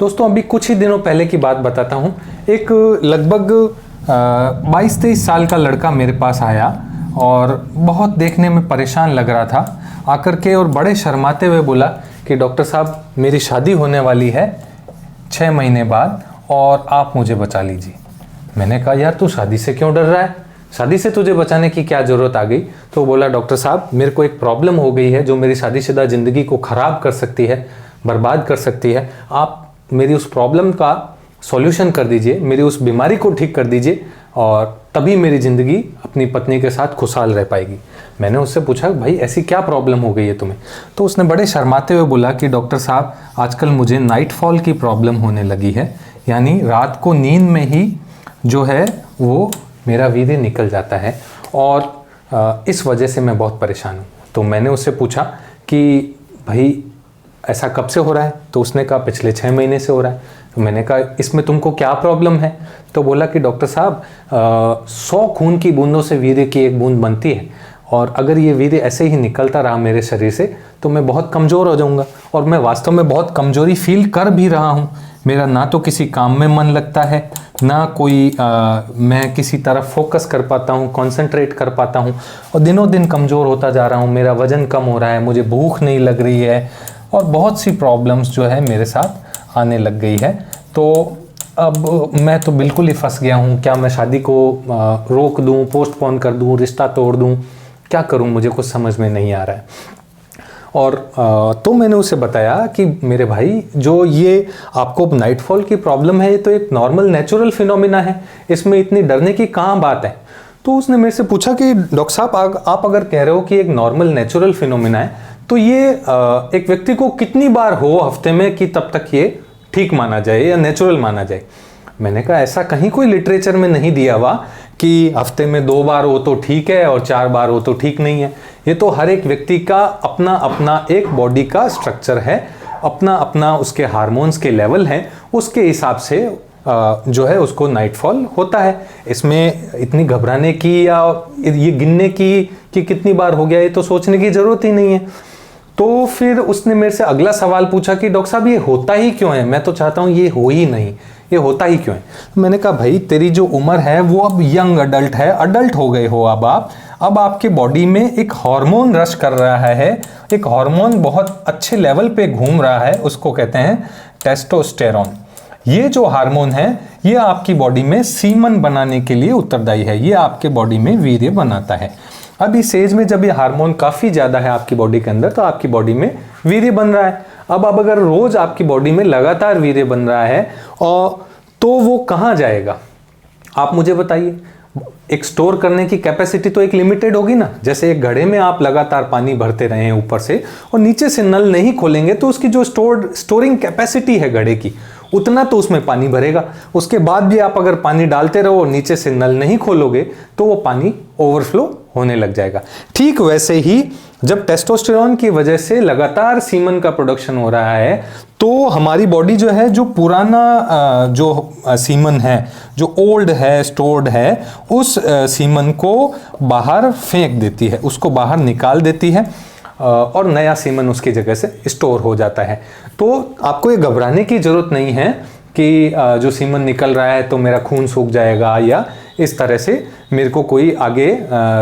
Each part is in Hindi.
दोस्तों अभी कुछ ही दिनों पहले की बात बताता हूँ। एक लगभग 22-23 साल का लड़का मेरे पास आया और बहुत देखने में परेशान लग रहा था। आकर के और बड़े शर्माते हुए बोला कि डॉक्टर साहब मेरी शादी होने वाली है 6 महीने बाद और आप मुझे बचा लीजिए। मैंने कहा यार तू शादी से क्यों डर रहा है, शादी से तुझे बचाने की क्या ज़रूरत आ गई। तो बोला डॉक्टर साहब मेरे को एक प्रॉब्लम हो गई है जो मेरी शादीशुदा ज़िंदगी को ख़राब कर सकती है, बर्बाद कर सकती है। आप मेरी उस प्रॉब्लम का सॉल्यूशन कर दीजिए, मेरी उस बीमारी को ठीक कर दीजिए और तभी मेरी ज़िंदगी अपनी पत्नी के साथ खुशहाल रह पाएगी। मैंने उससे पूछा भाई ऐसी क्या प्रॉब्लम हो गई है तुम्हें। तो उसने बड़े शर्माते हुए बोला कि डॉक्टर साहब आजकल मुझे नाइट फॉल की प्रॉब्लम होने लगी है, यानी रात को नींद में ही जो है वो मेरा वीर्य निकल जाता है और इस वजह से मैं बहुत परेशान हूँ। तो मैंने उससे पूछा कि भाई ऐसा कब से हो रहा है। तो उसने कहा पिछले 6 महीने से हो रहा है। तो मैंने कहा इसमें तुमको क्या प्रॉब्लम है। तो बोला कि डॉक्टर साहब 100 खून की बूंदों से वीर्य की एक बूंद बनती है और अगर ये वीर्य ऐसे ही निकलता रहा मेरे शरीर से तो मैं बहुत कमज़ोर हो जाऊंगा और मैं वास्तव में बहुत कमज़ोरी फील कर भी रहा हूँ। मेरा ना तो किसी काम में मन लगता है, ना कोई मैं किसी तरफ फोकस कर पाता हूँ, कंसंट्रेट कर पाता हूँ और दिनों दिन कमज़ोर होता जा रहा हूँ। मेरा वज़न कम हो रहा है, मुझे भूख नहीं लग रही है और बहुत सी प्रॉब्लम्स जो है मेरे साथ आने लग गई है। तो अब मैं तो बिल्कुल ही फंस गया हूँ। क्या मैं शादी को रोक दूँ, पोस्टपोन कर दूँ, रिश्ता तोड़ दूँ, क्या करूँ, मुझे कुछ समझ में नहीं आ रहा है। और तो मैंने उसे बताया कि मेरे भाई जो ये आपको नाइटफॉल की प्रॉब्लम है ये तो एक नॉर्मल नेचुरल फिनोमिना है, इसमें इतनी डरने की कहाँ बात है। तो उसने मेरे से पूछा कि डॉक्टर साहब आप अगर कह रहे हो कि एक नॉर्मल नेचुरल फिनोमिना है तो ये एक व्यक्ति को कितनी बार हो हफ्ते में कि तब तक ये ठीक माना जाए या नेचुरल माना जाए। मैंने कहा ऐसा कहीं कोई लिटरेचर में नहीं दिया हुआ कि हफ्ते में 2 बार हो तो ठीक है और 4 बार हो तो ठीक नहीं है। ये तो हर एक व्यक्ति का अपना अपना एक बॉडी का स्ट्रक्चर है, अपना अपना उसके हार्मोन्स के लेवल हैं, उसके हिसाब से जो है उसको नाइटफॉल होता है। इसमें इतनी घबराने की या ये गिनने की कि कितनी बार हो गया ये तो सोचने की ज़रूरत ही नहीं है। तो फिर उसने मेरे से अगला सवाल पूछा कि डॉक्टर साहब ये होता ही क्यों है, मैं तो चाहता हूँ ये हो ही नहीं, ये होता ही क्यों है। तो मैंने कहा भाई तेरी जो उम्र है वो अब यंग अडल्ट है, अडल्ट हो गए हो अब आपके बॉडी में एक हार्मोन रश कर रहा है, एक हार्मोन बहुत अच्छे लेवल पे घूम रहा है, उसको कहते हैं टेस्टोस्टेरोन। ये जो हार्मोन है ये आपकी बॉडी में सीमन बनाने के लिए उत्तरदायी है, ये आपके बॉडी में वीर्य बनाता है। अब इस एज में जब ये हार्मोन काफ़ी ज़्यादा है आपकी बॉडी के अंदर तो आपकी बॉडी में वीर्य बन रहा है। अब अगर रोज़ आपकी बॉडी में लगातार वीर्य बन रहा है और तो वो कहाँ जाएगा आप मुझे बताइए। एक स्टोर करने की कैपेसिटी तो एक लिमिटेड होगी ना। जैसे एक घड़े में आप लगातार पानी भरते रहे हैं ऊपर से और नीचे से नल नहीं खोलेंगे तो उसकी जो स्टोरिंग कैपेसिटी है घड़े की उतना तो उसमें पानी भरेगा। उसके बाद भी आप अगर पानी डालते रहो और नीचे से नल नहीं खोलोगे तो वो पानी ओवरफ्लो होने लग जाएगा। ठीक वैसे ही जब टेस्टोस्टेरोन की वजह से लगातार सीमन का प्रोडक्शन हो रहा है तो हमारी बॉडी जो है जो पुराना जो सीमन है, जो ओल्ड है, स्टोर्ड है, उस सीमन को बाहर फेंक देती है, उसको बाहर निकाल देती है और नया सीमन उसकी जगह से स्टोर हो जाता है। तो आपको ये घबराने की ज़रूरत नहीं है कि जो सीमन निकल रहा है तो मेरा खून सूख जाएगा या इस तरह से मेरे को कोई आगे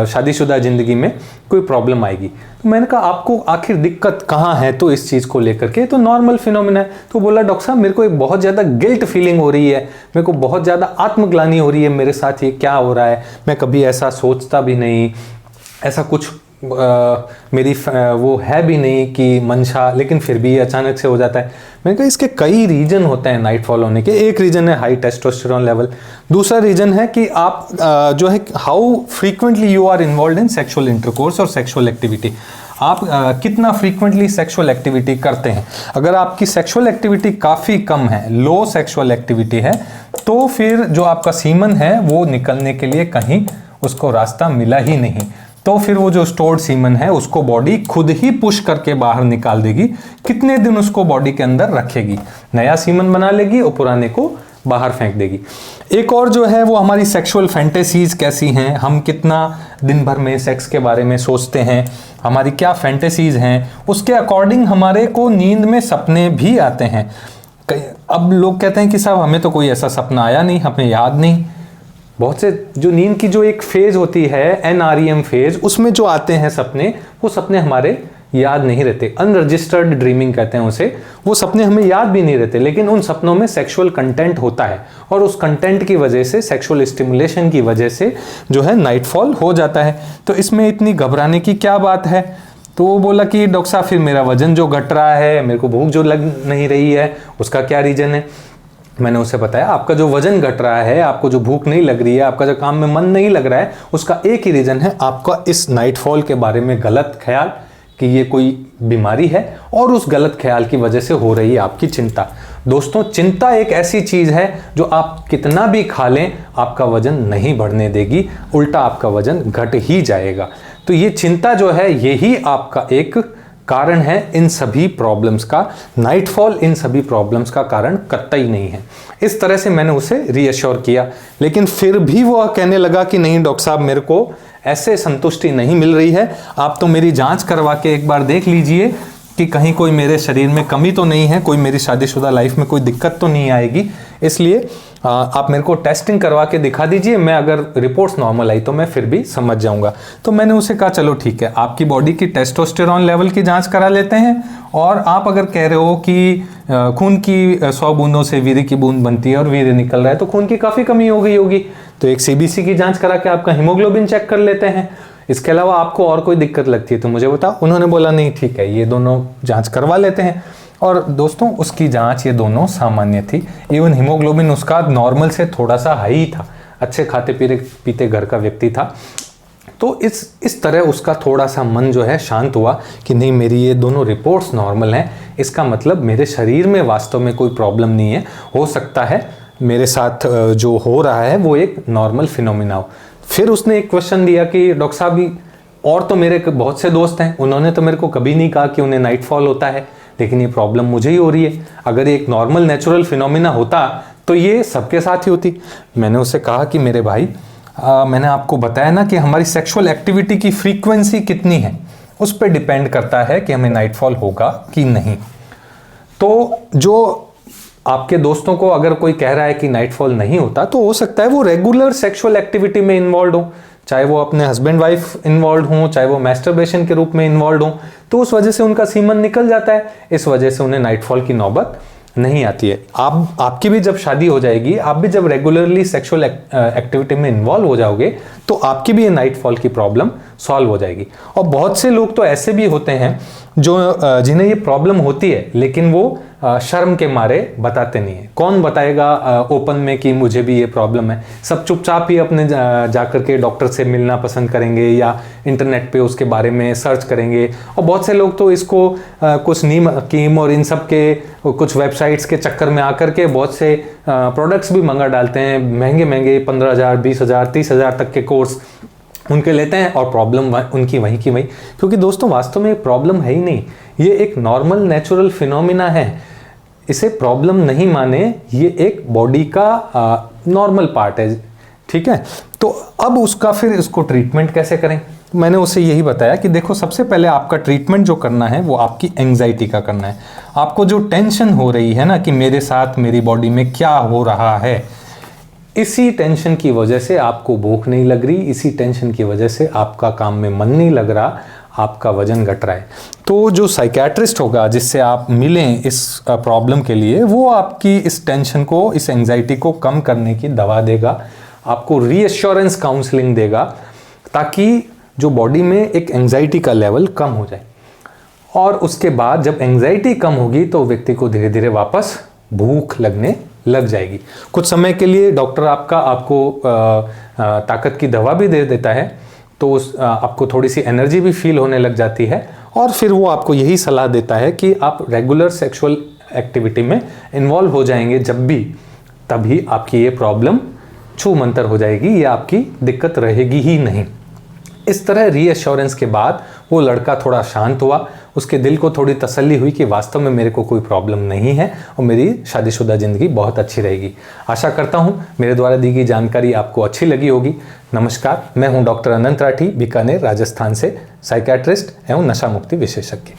शादीशुदा ज़िंदगी में कोई प्रॉब्लम आएगी। तो मैंने कहा आपको आखिर दिक्कत कहाँ है तो इस चीज़ को लेकर के तो नॉर्मल फिनोमिना है। तो बोला डॉक्टर साहब मेरे को एक बहुत ज़्यादा गिल्ट फीलिंग हो रही है, मेरे को बहुत ज़्यादा आत्मग्लानि हो रही है, मेरे साथ ये क्या हो रहा है, मैं कभी ऐसा सोचता भी नहीं, ऐसा कुछ मेरी वो है भी नहीं कि मंशा, लेकिन फिर भी अचानक से हो जाता है। मैंने कहा इसके कई रीजन होते हैं नाइटफॉल होने के। एक रीजन है हाई टेस्टोस्टेरोन लेवल, दूसरा रीजन है कि आप जो है how frequently you are involve in sexual intercourse और सेक्सुअल एक्टिविटी। आप कितना फ्रीक्वेंटली सेक्सुअल एक्टिविटी करते हैं। अगर आपकी सेक्सुअल एक्टिविटी काफ़ी कम है, लो सेक्सुअल एक्टिविटी है, तो फिर जो आपका सीमन है वो निकलने के लिए कहीं उसको रास्ता मिला ही नहीं, तो फिर वो जो स्टोर्ड सीमन है उसको बॉडी खुद ही पुश करके बाहर निकाल देगी। कितने दिन उसको बॉडी के अंदर रखेगी, नया सीमन बना लेगी और पुराने को बाहर फेंक देगी। एक और जो है वो हमारी सेक्सुअल फैंटेसीज कैसी हैं, हम कितना दिन भर में सेक्स के बारे में सोचते हैं, हमारी क्या फैंटेसीज हैं, उसके अकॉर्डिंग हमारे को नींद में सपने भी आते हैं। अब लोग कहते हैं कि साहब हमें तो कोई ऐसा सपना आया नहीं, हमें याद नहीं। बहुत से जो नींद की जो एक फेज होती है NREM फेज, उसमें जो आते हैं सपने, वो सपने हमारे याद नहीं रहते, अनरजिस्टर्ड ड्रीमिंग कहते हैं उसे। वो सपने हमें याद भी नहीं रहते, लेकिन उन सपनों में सेक्सुअल कंटेंट होता है और उस कंटेंट की वजह से, सेक्सुअल स्टिमुलेशन की वजह से जो है नाइटफॉल हो जाता है। तो इसमें इतनी घबराने की क्या बात है? तो वो बोला कि डॉक्टर साहब फिर मेरा वजन जो घट रहा है, मेरे को भूख जो लग नहीं रही है, उसका क्या रीजन है? मैंने उसे बताया आपका जो वजन घट रहा है, आपको जो भूख नहीं लग रही है, आपका जो काम में मन नहीं लग रहा है, उसका एक ही रीजन है आपका इस नाइटफॉल के बारे में गलत ख्याल कि ये कोई बीमारी है, और उस गलत ख्याल की वजह से हो रही है आपकी चिंता। दोस्तों, चिंता एक ऐसी चीज है जो आप कितना भी खा लें आपका वजन नहीं बढ़ने देगी, उल्टा आपका वजन घट ही जाएगा। तो ये चिंता जो है, यही आपका एक कारण है इन सभी प्रॉब्लम्स का। नाइटफॉल इन सभी प्रॉब्लम्स का कारण कतई नहीं है। इस तरह से मैंने उसे रीअश्योर किया, लेकिन फिर भी वो कहने लगा कि नहीं डॉक्टर साहब, मेरे को ऐसे संतुष्टि नहीं मिल रही है, आप तो मेरी जांच करवा के एक बार देख लीजिए कि कहीं कोई मेरे शरीर में कमी तो नहीं है, कोई मेरी शादीशुदा लाइफ में कोई दिक्कत तो नहीं आएगी, इसलिए आप मेरे को टेस्टिंग करवा के दिखा दीजिए, मैं अगर रिपोर्ट्स नॉर्मल आई तो मैं फिर भी समझ जाऊंगा। तो मैंने उसे कहा चलो ठीक है, आपकी बॉडी की टेस्टोस्टेरॉन लेवल की जांच करा लेते हैं, और आप अगर कह रहे हो कि खून की 100 बूंदों से वीर्य की बूंद बनती है और वीर्य निकल रहा है, तो खून की काफ़ी कमी हो गई होगी, तो एक CBC की जांच करा के आपका हीमोग्लोबिन चेक कर लेते हैं। इसके अलावा आपको और कोई दिक्कत लगती है तो मुझे बताओ। उन्होंने बोला नहीं ठीक है, ये दोनों जांच करवा लेते हैं। और दोस्तों, उसकी जांच ये दोनों सामान्य थी, इवन हीमोग्लोबिन उसका नॉर्मल से थोड़ा सा हाई था, अच्छे खाते पीते घर का व्यक्ति था। तो इस तरह उसका थोड़ा सा मन जो है शांत हुआ कि नहीं, मेरी ये दोनों रिपोर्ट्स नॉर्मल हैं, इसका मतलब मेरे शरीर में वास्तव में कोई प्रॉब्लम नहीं है, हो सकता है मेरे साथ जो हो रहा है वो एक नॉर्मल फिनोमिना हो। फिर उसने एक क्वेश्चन दिया कि डॉक्टर साहब, और तो मेरे बहुत से दोस्त हैं, उन्होंने तो मेरे को कभी नहीं कहा कि उन्हें नाइटफॉल होता है, लेकिन ये प्रॉब्लम मुझे ही हो रही है। अगर ये एक नॉर्मल नेचुरल फिनोमिना होता तो ये सबके साथ ही होती। मैंने उसे कहा कि मेरे भाई, मैंने आपको बताया ना कि हमारी सेक्सुअल एक्टिविटी की फ्रीक्वेंसी कितनी है, उस पर डिपेंड करता है कि हमें नाइटफॉल होगा कि नहीं। तो जो आपके दोस्तों को अगर कोई कह रहा है कि नाइटफॉल नहीं होता, तो हो सकता है वो रेगुलर सेक्सुअल एक्टिविटी में इन्वॉल्व हो, चाहे वो अपने हस्बैंड वाइफ इन्वॉल्व हो, चाहे वो मैस्टरबेशन के रूप में इन्वॉल्व हो, तो उस वजह से उनका सीमन निकल जाता है, इस वजह से उन्हें नाइटफॉल की नौबत नहीं आती है। आपकी भी जब शादी हो जाएगी, आप भी जब रेगुलरली सेक्सुअल एक्टिविटी में इन्वॉल्व हो जाओगे, तो आपकी भी ये नाइटफॉल की प्रॉब्लम सॉल्व हो जाएगी। और बहुत से लोग तो ऐसे भी होते हैं जो जिन्हें ये प्रॉब्लम होती है, लेकिन वो शर्म के मारे बताते नहीं है। कौन बताएगा ओपन में कि मुझे भी ये प्रॉब्लम है? सब चुपचाप ही अपने जाकर के डॉक्टर से मिलना पसंद करेंगे या इंटरनेट पे उसके बारे में सर्च करेंगे। और बहुत से लोग तो इसको कुछ नीम हकीम और इन सब के कुछ वेबसाइट्स के चक्कर में आकर के बहुत से प्रोडक्ट्स भी मंगा डालते हैं, महंगे महंगे 15,000, 20,000, 30,000 तक के कोर्स उनके लेते हैं, और प्रॉब्लम उनकी वहीं की वहीं। क्योंकि दोस्तों, वास्तव में प्रॉब्लम है ही नहीं, ये एक नॉर्मल नेचुरल फिनोमिना है, इसे प्रॉब्लम नहीं माने, ये एक बॉडी का नॉर्मल पार्ट है, ठीक है। तो अब उसका फिर इसको ट्रीटमेंट कैसे करें? मैंने उसे यही बताया कि देखो, सबसे पहले आपका ट्रीटमेंट जो करना है वो आपकी एंग्जाइटी का करना है। आपको जो टेंशन हो रही है ना कि मेरे साथ मेरी बॉडी में क्या हो रहा है, इसी टेंशन की वजह से आपको भूख नहीं लग रही, इसी टेंशन की वजह से आपका काम में मन नहीं लग रहा, आपका वजन घट रहा है। तो जो साइकियाट्रिस्ट होगा जिससे आप मिलें इस प्रॉब्लम के लिए, वो आपकी इस टेंशन को, इस एंग्जाइटी को कम करने की दवा देगा, आपको रीअश्योरेंस काउंसलिंग देगा, ताकि जो बॉडी में एक एंग्जाइटी का लेवल कम हो जाए। और उसके बाद जब एंग्जाइटी कम होगी तो व्यक्ति को धीरे धीरे वापस भूख लगने लग जाएगी। कुछ समय के लिए डॉक्टर आपको ताकत की दवा भी दे देता है, तो आपको थोड़ी सी एनर्जी भी फील होने लग जाती है, और फिर वो आपको यही सलाह देता है कि आप रेगुलर सेक्सुअल एक्टिविटी में इन्वॉल्व हो जाएंगे जब भी, तभी आपकी ये प्रॉब्लम छू मंतर हो जाएगी, ये आपकी दिक्कत रहेगी ही नहीं। इस तरह रीअश्योरेंस के बाद वो लड़का थोड़ा शांत हुआ, उसके दिल को थोड़ी तसल्ली हुई कि वास्तव में मेरे को कोई प्रॉब्लम नहीं है और मेरी शादीशुदा ज़िंदगी बहुत अच्छी रहेगी। आशा करता हूँ मेरे द्वारा दी गई जानकारी आपको अच्छी लगी होगी। नमस्कार, मैं हूँ डॉक्टर अनंत राठी, बीकानेर, राजस्थान से, साइकियाट्रिस्ट एवं नशा मुक्ति विशेषज्ञ।